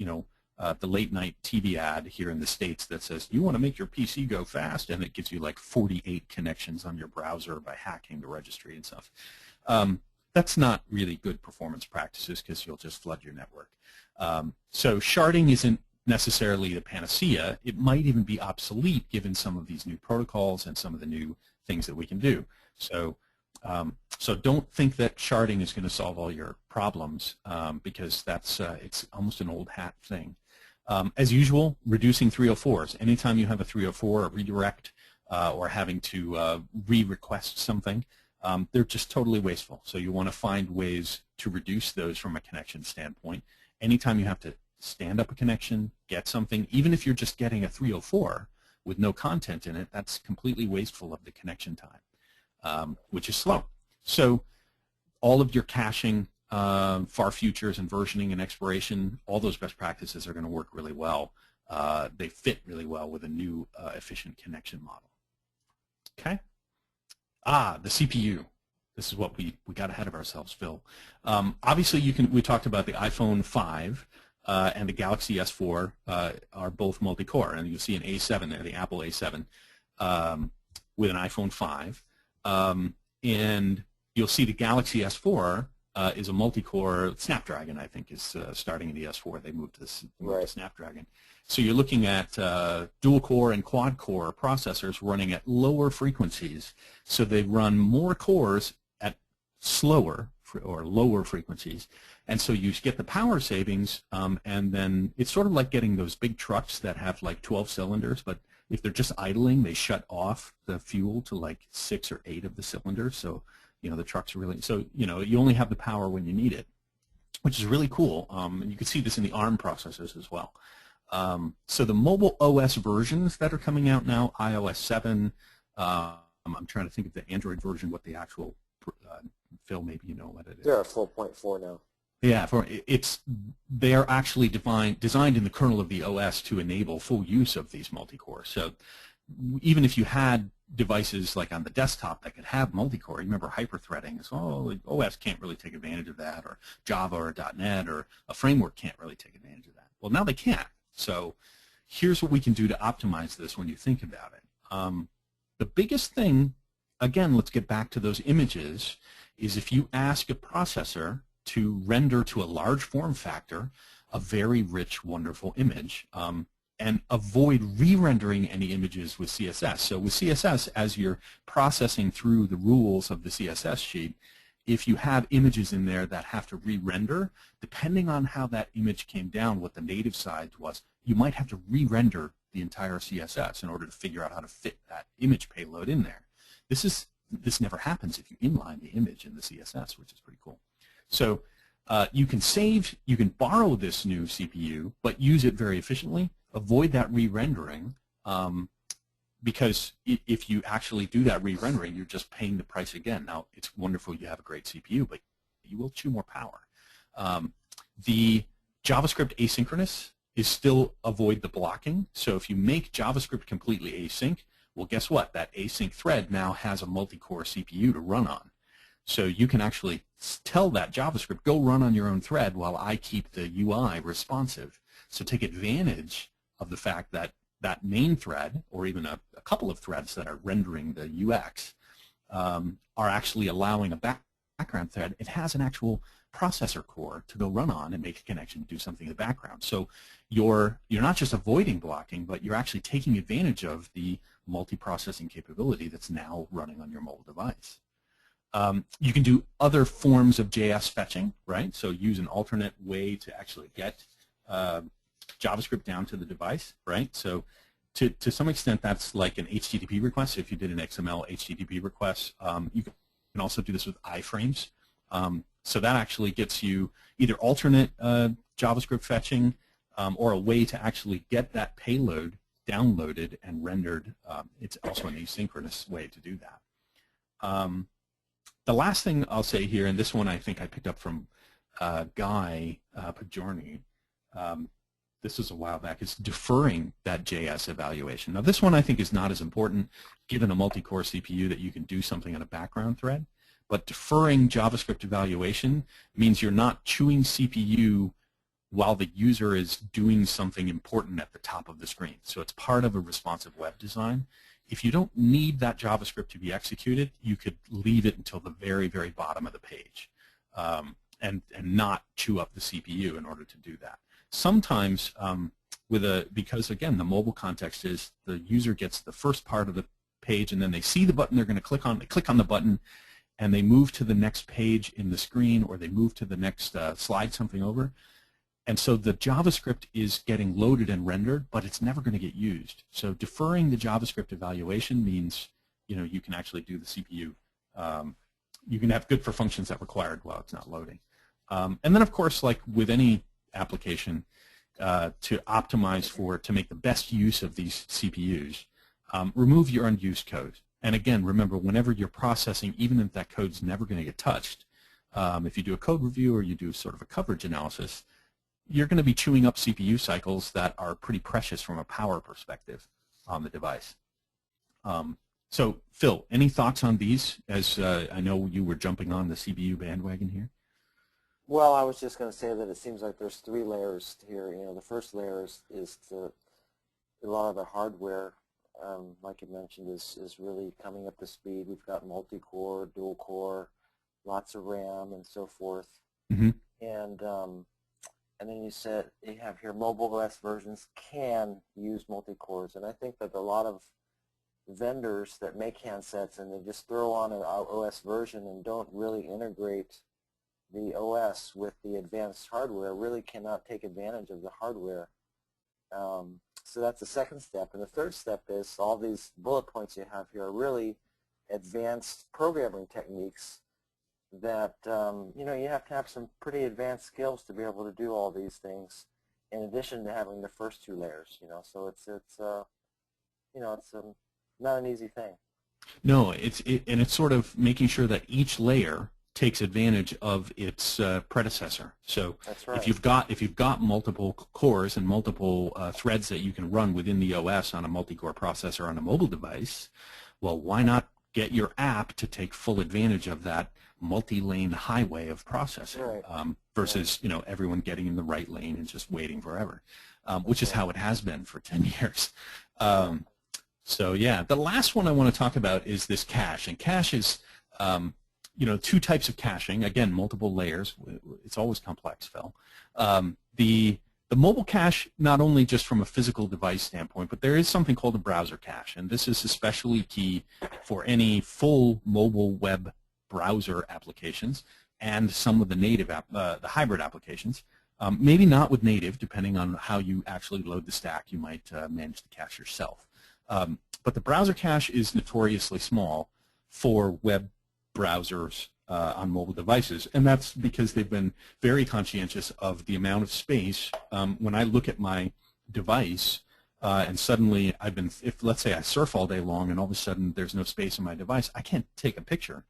the late night TV ad here in the States that says, you want to make your PC go fast, and it gives you like 48 connections on your browser by hacking the registry and stuff. That's not really good performance practices, because you'll just flood your network. So sharding isn't necessarily the panacea. It might even be obsolete given some of these new protocols and some of the new things that we can do. So so don't think that sharding is going to solve all your problems, because that's it's almost an old hat thing. As usual, reducing 304s. Anytime you have a 304, a redirect, or having to re-request something, they're just totally wasteful. So you want to find ways to reduce those from a connection standpoint. Anytime you have to stand up a connection, get something, even if you're just getting a 304 with no content in it, that's completely wasteful of the connection time, which is slow. So all of your caching, far futures and versioning and expiration, all those best practices are going to work really well. They fit really well with a new efficient connection model. Okay? The CPU. This is what we got ahead of ourselves, Phil. Obviously, we talked about the iPhone 5 and the Galaxy S4 are both multi-core, and you'll see an A7 there, the Apple A7, with an iPhone 5. And you'll see the Galaxy S4 is a multi-core Snapdragon, I think, is starting in the S4. They moved to Snapdragon. So you're looking at dual-core and quad-core processors running at lower frequencies. So they run more cores at slower or lower frequencies. And so you get the power savings, and then it's sort of like getting those big trucks that have like 12 cylinders, but if they're just idling, they shut off the fuel to like 6 or 8 of the cylinders. So, the trucks are really, so, you only have the power when you need it, which is really cool. And you can see this in the ARM processors as well. So the mobile OS versions that are coming out now, iOS 7, I'm trying to think of the Android version, what the actual, Phil, maybe you know what it is. They're at 4.4 now. Yeah, they are actually designed in the kernel of the OS to enable full use of these multi-core. So even if you had devices like on the desktop that could have multi-core, remember hyper-threading is, OS can't really take advantage of that, or Java or .NET or a framework can't really take advantage of that. Well, now they can. So here's what we can do to optimize this when you think about it. The biggest thing, again, let's get back to those images, is if you ask a processor to render to a large form factor a very rich, wonderful image, and avoid re-rendering any images with CSS. So with CSS, as you're processing through the rules of the CSS sheet, if you have images in there that have to re-render, depending on how that image came down, what the native size was, you might have to re-render the entire CSS in order to figure out how to fit that image payload in there. This never happens if you inline the image in the CSS, which is pretty cool. So you can borrow this new CPU, but use it very efficiently. Avoid that re-rendering, because if you actually do that re-rendering, you're just paying the price again. Now, it's wonderful you have a great CPU, but you will chew more power. The JavaScript asynchronous is still avoid the blocking. So if you make JavaScript completely async, well, guess what? That async thread now has a multi-core CPU to run on. So you can actually tell that JavaScript, go run on your own thread while I keep the UI responsive. So take advantage of the fact that that main thread, or even a couple of threads that are rendering the UX, are actually allowing a background thread. It has an actual processor core to go run on and make a connection, do something in the background. So you're not just avoiding blocking, but you're actually taking advantage of the multi-processing capability that's now running on your mobile device. You can do other forms of JS fetching, right? So use an alternate way to actually get JavaScript down to the device, right? So to some extent, that's like an HTTP request. So if you did an XML HTTP request, you can also do this with iframes. So that actually gets you either alternate JavaScript fetching or a way to actually get that payload downloaded and rendered. It's also an asynchronous way to do that. The last thing I'll say here, and this one I think I picked up from Guy Pajorni, this was a while back, is deferring that JS evaluation. Now this one I think is not as important given a multi-core CPU that you can do something on a background thread, but deferring JavaScript evaluation means you're not chewing CPU while the user is doing something important at the top of the screen. So it's part of a responsive web design. If you don't need that JavaScript to be executed, you could leave it until the very, very bottom of the page and not chew up the CPU in order to do that. Sometimes because again, the mobile context is the user gets the first part of the page and then they see the button they're going to click on, they click on the button and they move to the next page in the screen or they move to the next slide something over. And so the JavaScript is getting loaded and rendered, but it's never going to get used. So deferring the JavaScript evaluation means you can actually do the CPU. You can have good for functions that required while it's not loading. And then, of course, like with any application, to optimize to make the best use of these CPUs, remove your unused code. And again, remember, whenever you're processing, even if that code's never going to get touched, if you do a code review or you do sort of a coverage analysis, you're going to be chewing up CPU cycles that are pretty precious from a power perspective on the device. So, Phil, any thoughts on these? As I know you were jumping on the CPU bandwagon here. Well, I was just going to say that it seems like there's 3 layers here. The first layer is a lot of the hardware like you mentioned, is really coming up to speed. We've got multi-core, dual-core, lots of RAM, and so forth. Mm-hmm. And then you have here mobile OS versions can use multi-cores, and I think that a lot of vendors that make handsets and they just throw on an OS version and don't really integrate the OS with the advanced hardware really cannot take advantage of the hardware. So that's the second step. And the third step is all these bullet points you have here are really advanced programming techniques that you have to have some pretty advanced skills to be able to do all these things in addition to having the first two layers. So it's not an easy thing. No, and it's sort of making sure that each layer takes advantage of its predecessor. So That's right. if you've got multiple cores and multiple threads that you can run within the OS on a multi-core processor on a mobile device, well, why not get your app to take full advantage of that multi-lane highway of processing, Right. versus everyone getting in the right lane and just waiting forever, which is how it has been for 10 years. So yeah, the last one I want to talk about is this cache, and cache is two types of caching. Again, multiple layers. It's always complex, Phil. The mobile cache, not only just from a physical device standpoint, but there is something called a browser cache, and this is especially key for any full mobile web browser applications and some of the native the hybrid applications. Maybe not with native, depending on how you actually load the stack. You might manage the cache yourself. But the browser cache is notoriously small for web browsers on mobile devices, and that's because they've been very conscientious of the amount of space. When I look at my device and suddenly if let's say I surf all day long and all of a sudden there's no space in my device, I can't take a picture.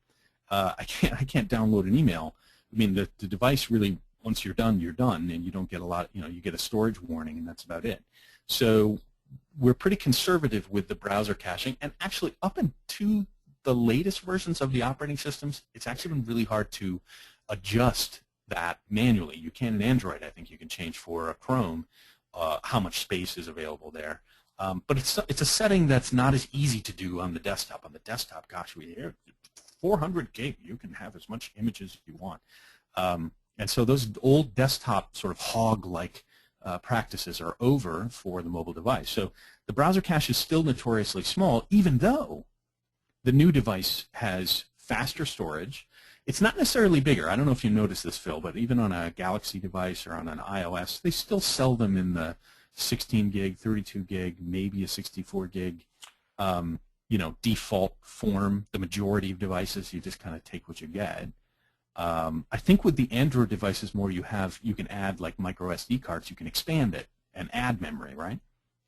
I can't download an email. I mean, the device really, once you're done, and you don't get a lot. You get a storage warning, and that's about it. So we're pretty conservative with the browser caching, and actually up into the latest versions of the operating systems, it's actually been really hard to adjust that manually. You can in Android. I think you can change for a Chrome how much space is available there. But it's a setting that's not as easy to do on the desktop. On the desktop, gosh, 400 gig, you can have as much images as you want. And so those old desktop sort of hog-like practices are over for the mobile device. So the browser cache is still notoriously small, even though the new device has faster storage. It's not necessarily bigger. I don't know if you noticed this, Phil, but even on a Galaxy device or on an iOS, they still sell them in the 16 gig, 32 gig, maybe a 64 gig, default form. The majority of devices, you just kind of take what you get. I think with the Android devices more you can add like micro SD cards. You can expand it and add memory, right?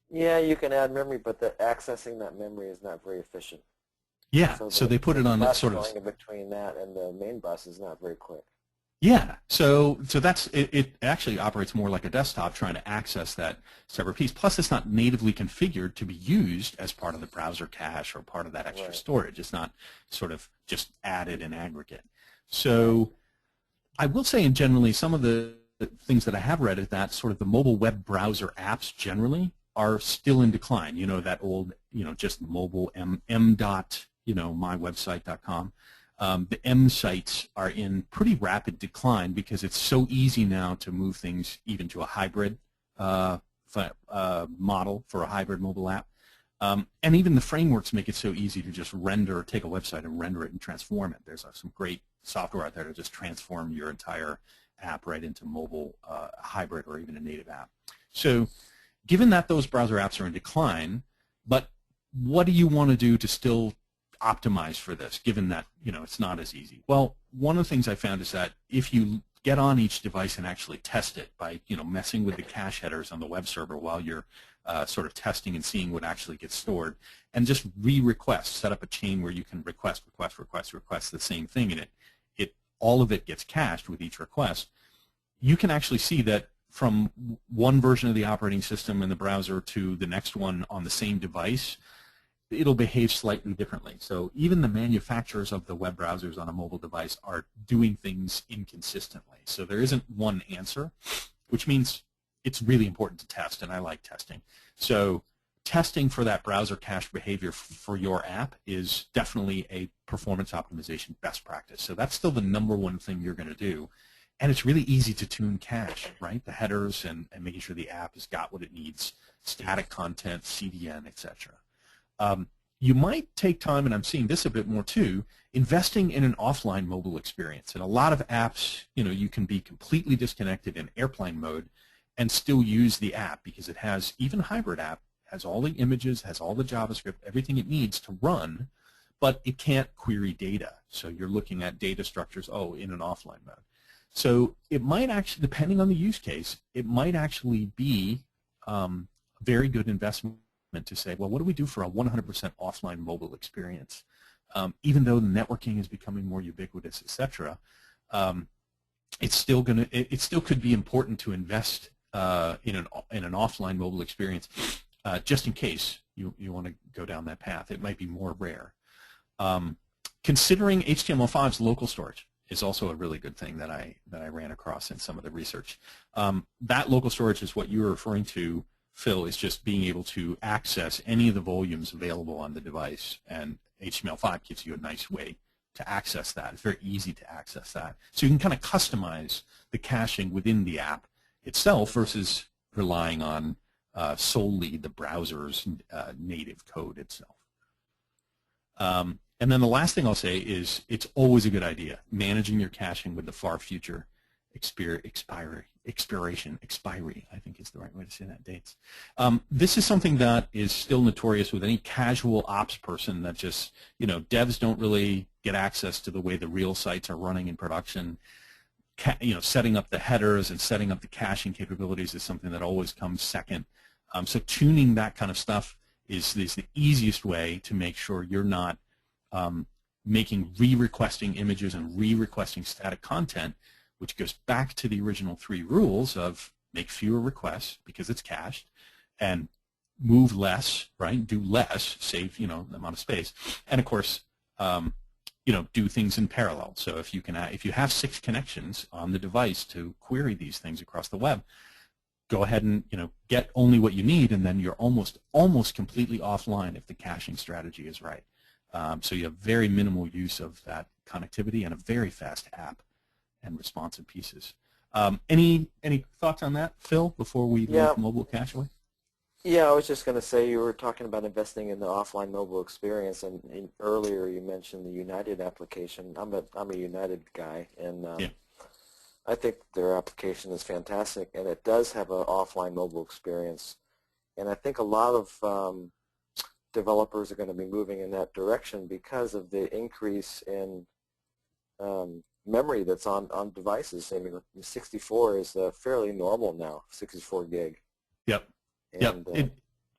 Yeah, you can add memory, but accessing that memory is not very efficient. Yeah, so they put it on that sort of going in between that and the main bus is not very quick. Yeah, so that's it actually operates more like a desktop trying to access that separate piece. Plus, it's not natively configured to be used as part of the browser cache or part of that extra storage. It's not sort of just added in aggregate. So I will say, in generally, some of the things that I have read is that sort of the mobile web browser apps generally are still in decline. That old, just mobile mywebsite.com. The M sites are in pretty rapid decline because it's so easy now to move things even to a hybrid model for a hybrid mobile app. And even the frameworks make it so easy to just take a website and render it and transform it. There's some great software out there to just transform your entire app right into mobile hybrid or even a native app. So given that those browser apps are in decline, but what do you want to do to still optimize for this, given that it's not as easy? Well, one of the things I found is that if you get on each device and actually test it by messing with the cache headers on the web server while you're sort of testing and seeing what actually gets stored, and just re-request, set up a chain where you can request the same thing, and all of it gets cached with each request, you can actually see that from one version of the operating system in the browser to the next one on the same device, it'll behave slightly differently. So even the manufacturers of the web browsers on a mobile device are doing things inconsistently. So there isn't one answer, which means it's really important to test, and I like testing. So testing for that browser cache behavior for your app is definitely a performance optimization best practice. So that's still the #1 thing you're going to do. And it's really easy to tune cache, right? The headers and making sure the app has got what it needs, static content, CDN, etc. You might take time, and I'm seeing this a bit more too, investing in an offline mobile experience. And a lot of apps, you can be completely disconnected in airplane mode and still use the app because it has, even hybrid app, has all the images, has all the JavaScript, everything it needs to run, but it can't query data. So you're looking at data structures, in an offline mode. So it might actually, depending on the use case, it might actually be a very good investment to say, well, what do we do for a 100% offline mobile experience? Even though the networking is becoming more ubiquitous, etc., it still could be important to invest in an offline mobile experience, just in case you want to go down that path. It might be more rare. Considering HTML5's local storage is also a really good thing that I ran across in some of the research. That local storage is what you were referring to, Phil, is just being able to access any of the volumes available on the device, and HTML5 gives you a nice way to access that. It's very easy to access that. So you can kind of customize the caching within the app itself versus relying on solely the browser's native code itself. And then the last thing I'll say is it's always a good idea managing your caching with the far future expiry, I think is the right way to say that, dates. This is something that is still notorious with any casual ops person that just, devs don't really get access to the way the real sites are running in production. Setting up the headers and setting up the caching capabilities is something that always comes second. So tuning that kind of stuff is the easiest way to make sure you're not making re-requesting images and re-requesting static content, which goes back to the original 3 rules of make fewer requests because it's cached, and move less, right? Do less, save the amount of space, and of course, do things in parallel. So if you have 6 connections on the device to query these things across the web, go ahead and get only what you need, and then you're almost completely offline if the caching strategy is right. So you have very minimal use of that connectivity and a very fast app and responsive pieces. Any thoughts on that, Phil, before we leave mobile cache away? Yeah, I was just going to say, you were talking about investing in the offline mobile experience, and earlier you mentioned the United application. I'm a United guy, and I think their application is fantastic, and it does have an offline mobile experience. And I think a lot of developers are going to be moving in that direction because of the increase in memory that's on devices. I mean, 64 is fairly normal now, 64 gig. Yep. And, yep.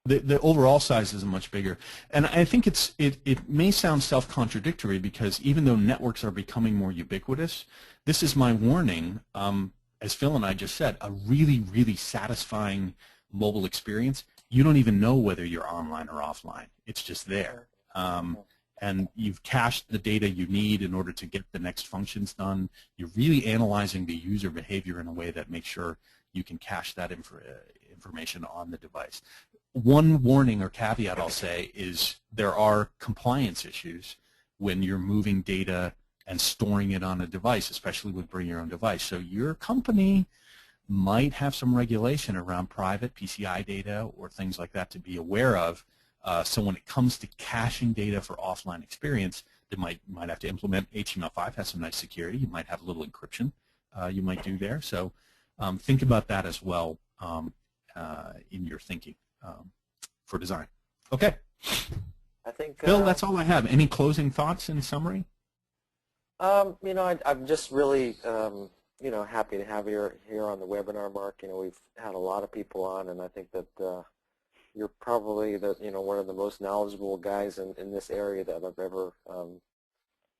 The overall size is much bigger, and I think it may sound self-contradictory because even though networks are becoming more ubiquitous, this is my warning. As Phil and I just said, a really, really satisfying mobile experience. You don't even know whether you're online or offline. It's just there. And you've cached the data you need in order to get the next functions done. You're really analyzing the user behavior in a way that makes sure you can cache that information on the device. One warning or caveat I'll say is there are compliance issues when you're moving data and storing it on a device, especially with bring your own device. So your company might have some regulation around private PCI data or things like that to be aware of. So when it comes to caching data for offline experience, they might have to implement HTML5, has some nice security. You might have a little encryption you might do there. So think about that as well in your thinking for design. Okay. I think Bill, that's all I have. Any closing thoughts in summary? I'm just really happy to have you here on the webinar, Mark. We've had a lot of people on, and I think that you're probably one of the most knowledgeable guys in this area that I've ever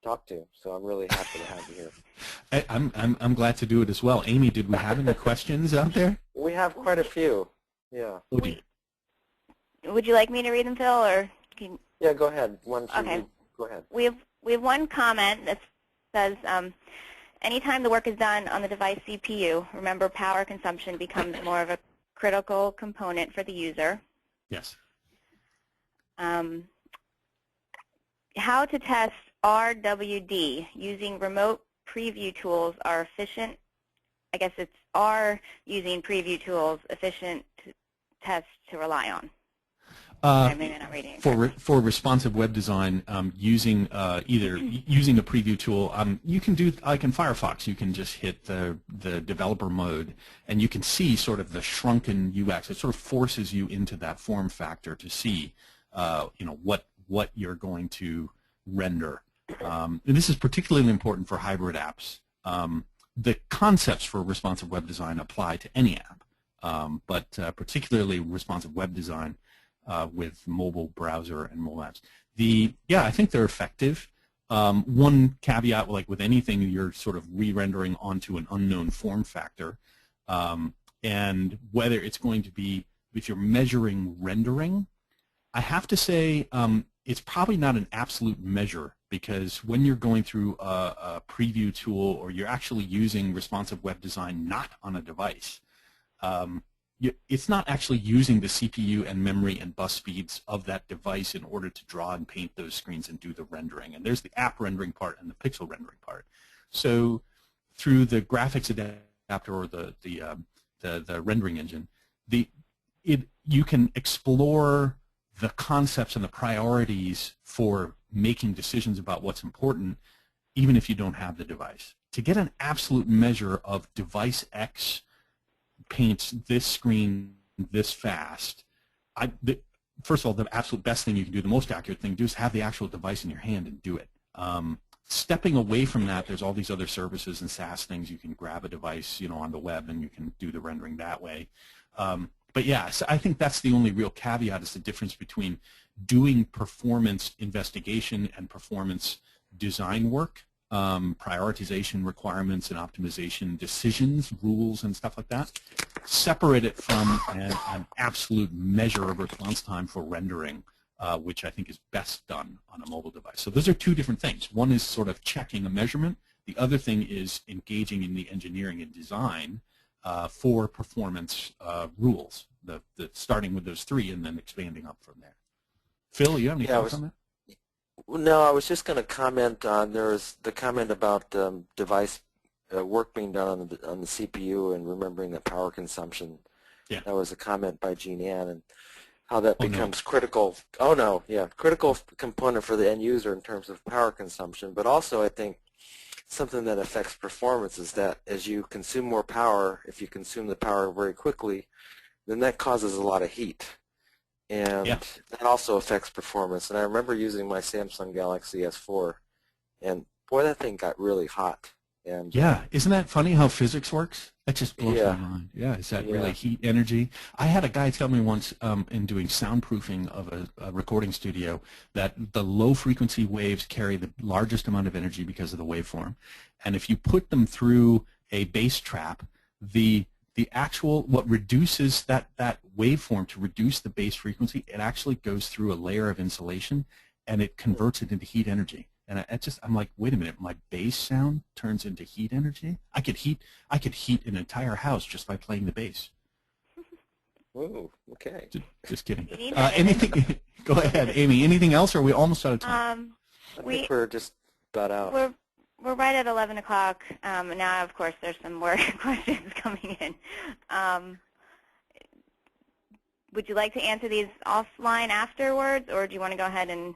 talked to. So I'm really happy to have you here. I'm glad to do it as well. Amy, did we have any questions out there? We have quite a few. Yeah. Would you like me to read them, Phil, or can? Yeah, go ahead. Okay. Go ahead. We have one comment that says, anytime the work is done on the device CPU, remember power consumption becomes more of a critical component for the user. Yes. How to test RWD using remote preview tools are efficient. I guess it's are using preview tools efficient tests to rely on. Maybe I'm not reading it for responsive web design, using either using a preview tool, you can do like in Firefox. You can just hit the developer mode, and you can see sort of the shrunken UX. It sort of forces you into that form factor to see, what you're going to render. And this is particularly important for hybrid apps. The concepts for responsive web design apply to any app, but particularly responsive web design with mobile browser and mobile apps. I think they're effective. One caveat, like with anything, you're sort of re-rendering onto an unknown form factor, and whether it's going to be, if you're measuring rendering, I have to say it's probably not an absolute measure, because when you're going through a preview tool or you're actually using responsive web design not on a device, it's not actually using the CPU and memory and bus speeds of that device in order to draw and paint those screens and do the rendering. And there's the app rendering part and the pixel rendering part. So through the graphics adapter or the rendering engine, you can explore the concepts and the priorities for making decisions about what's important, even if you don't have the device. To get an absolute measure of device X paints this screen this fast, first of all, the absolute best thing you can do, the most accurate thing to do, is have the actual device in your hand and do it. Stepping away from that, there's all these other services and SaaS things. You can grab a device, on the web, and you can do the rendering that way. But yeah, so I think that's the only real caveat, is the difference between doing performance investigation and performance design work, prioritization requirements and optimization decisions, rules, and stuff like that. Separate it from an absolute measure of response time for rendering, which I think is best done on a mobile device. So those are two different things. One is sort of checking a measurement. The other thing is engaging in the engineering and design for performance rules, starting with those three and then expanding up from there. Phil, you have any thoughts on that? No, I was just going to comment on, there's the comment about device work being done on the CPU and remembering the power consumption. Yeah. That was a comment by Jean Ann, and how that becomes critical. Oh no, yeah, critical component for the end user in terms of power consumption. But also, I think something that affects performance is that as you consume more power, if you consume the power very quickly, then that causes a lot of heat. And that also affects performance. And I remember using my Samsung Galaxy S4, and boy, that thing got really hot. And yeah, isn't that funny how physics works? That just blows my mind. Yeah, is that really heat energy? I had a guy tell me once in doing soundproofing of a recording studio that the low frequency waves carry the largest amount of energy because of the waveform. And if you put them through a bass trap, what reduces that waveform to reduce the bass frequency, it actually goes through a layer of insulation and it converts it into heat energy. And I'm like, wait a minute, my bass sound turns into heat energy? I could heat an entire house just by playing the bass. Whoa, okay. Just kidding. Anything? Go ahead, Amy. Anything else, or are we almost out of time? I think we're just about out. We're right at 11 o'clock. Now, of course, there's some more questions coming in. Would you like to answer these offline afterwards, or do you want to go ahead and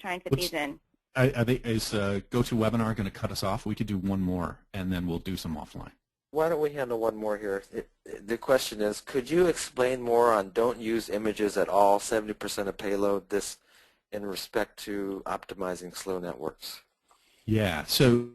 try and fit these in? Is GoToWebinar going to cut us off? We could do one more, and then we'll do some offline. Why don't we handle one more here? The question is, could you explain more on don't use images at all, 70% of payload, this in respect to optimizing slow networks? Yeah, so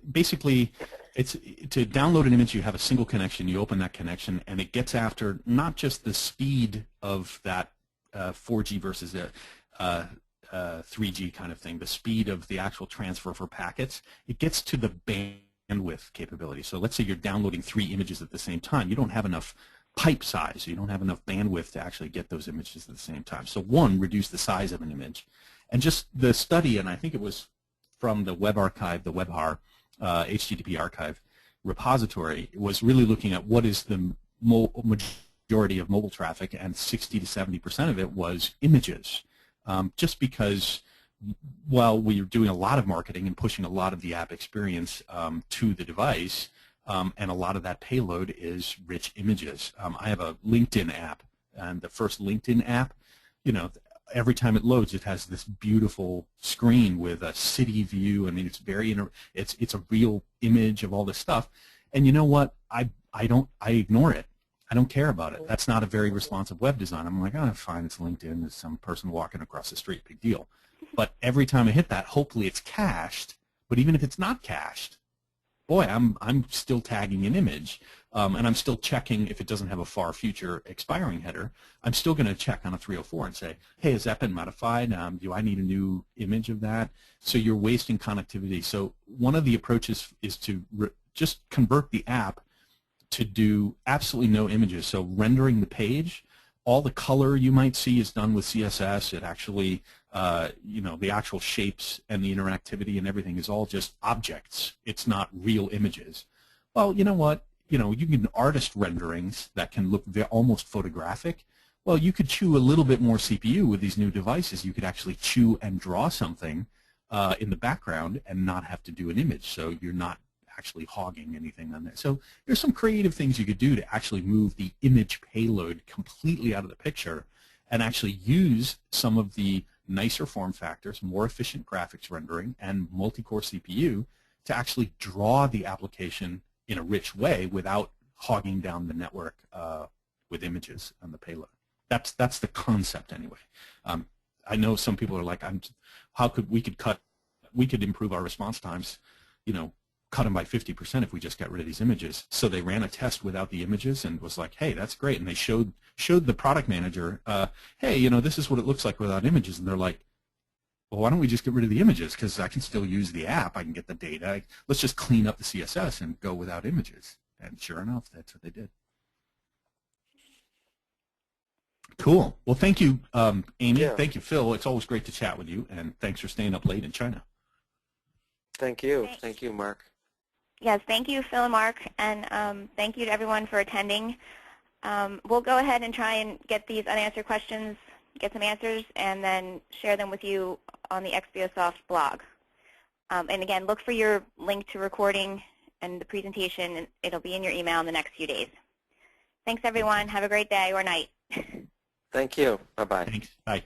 basically, it's to download an image, you have a single connection, you open that connection, and it gets after not just the speed of that 4G versus a 3G kind of thing, the speed of the actual transfer for packets, it gets to the bandwidth capability. So let's say you're downloading 3 images at the same time. You don't have enough pipe size. You don't have enough bandwidth to actually get those images at the same time. So one, reduce the size of an image. And just the study, and I think it was from the Web Archive, the WebHAR, HTTP archive repository, was really looking at what is the majority of mobile traffic, and 60 to 70% of it was images. just because while we're doing a lot of marketing and pushing a lot of the app experience to the device, and a lot of that payload is rich images. I have a LinkedIn app, and the first LinkedIn app, you know, every time it loads, it has this beautiful screen with a city view. I mean, it's very it's a real image of all this stuff. And you know what? I ignore it. I don't care about it. That's not a very responsive web design. I'm like, oh, fine, it's LinkedIn. It's some person walking across the street. Big deal. But every time I hit that, hopefully it's cached. But even if it's not cached, boy, I'm still tagging an image, and I'm still checking if it doesn't have a far future expiring header. I'm still going to check on a 304 and say, hey, has that been modified? Do I need a new image of that? So you're wasting connectivity. So one of the approaches is to just convert the app to do absolutely no images. So rendering the page, all the color you might see is done with CSS. It actually, you know, the actual shapes and the interactivity and everything is all just objects. It's not real images. Well, you know what? You know, you can artist renderings that can look almost photographic. Well, you could chew a little bit more CPU with these new devices. You could actually chew and draw something in the background and not have to do an image. So you're not actually hogging anything on there. So there's some creative things you could do to actually move the image payload completely out of the picture and actually use some of the nicer form factors, more efficient graphics rendering, and multi-core CPU to actually draw the application in a rich way without hogging down the network with images on the payload. That's the concept anyway. I know some people are like, how could we could improve our response times, you know, cut them by 50% if we just got rid of these images. So they ran a test without the images and was like, hey, that's great. And they showed the product manager, hey, you know, this is what it looks like without images. And they're like, well, why don't we just get rid of the images? Because I can still use the app. I can get the data. Let's just clean up the CSS and go without images. And sure enough, that's what they did. Cool. Well, thank you, Amy. Yeah. Thank you, Phil. It's always great to chat with you. And thanks for staying up late in China. Thank you. Thank you, Mark. Yes, thank you, Phil and Mark, and thank you to everyone for attending. We'll go ahead and try and get these unanswered questions, get some answers, and then share them with you on the XBOSoft blog. And again, look for your link to recording and the presentation, and it'll be in your email in the next few days. Thanks, everyone. Have a great day or night. Thank you. Bye-bye. Thanks. Bye.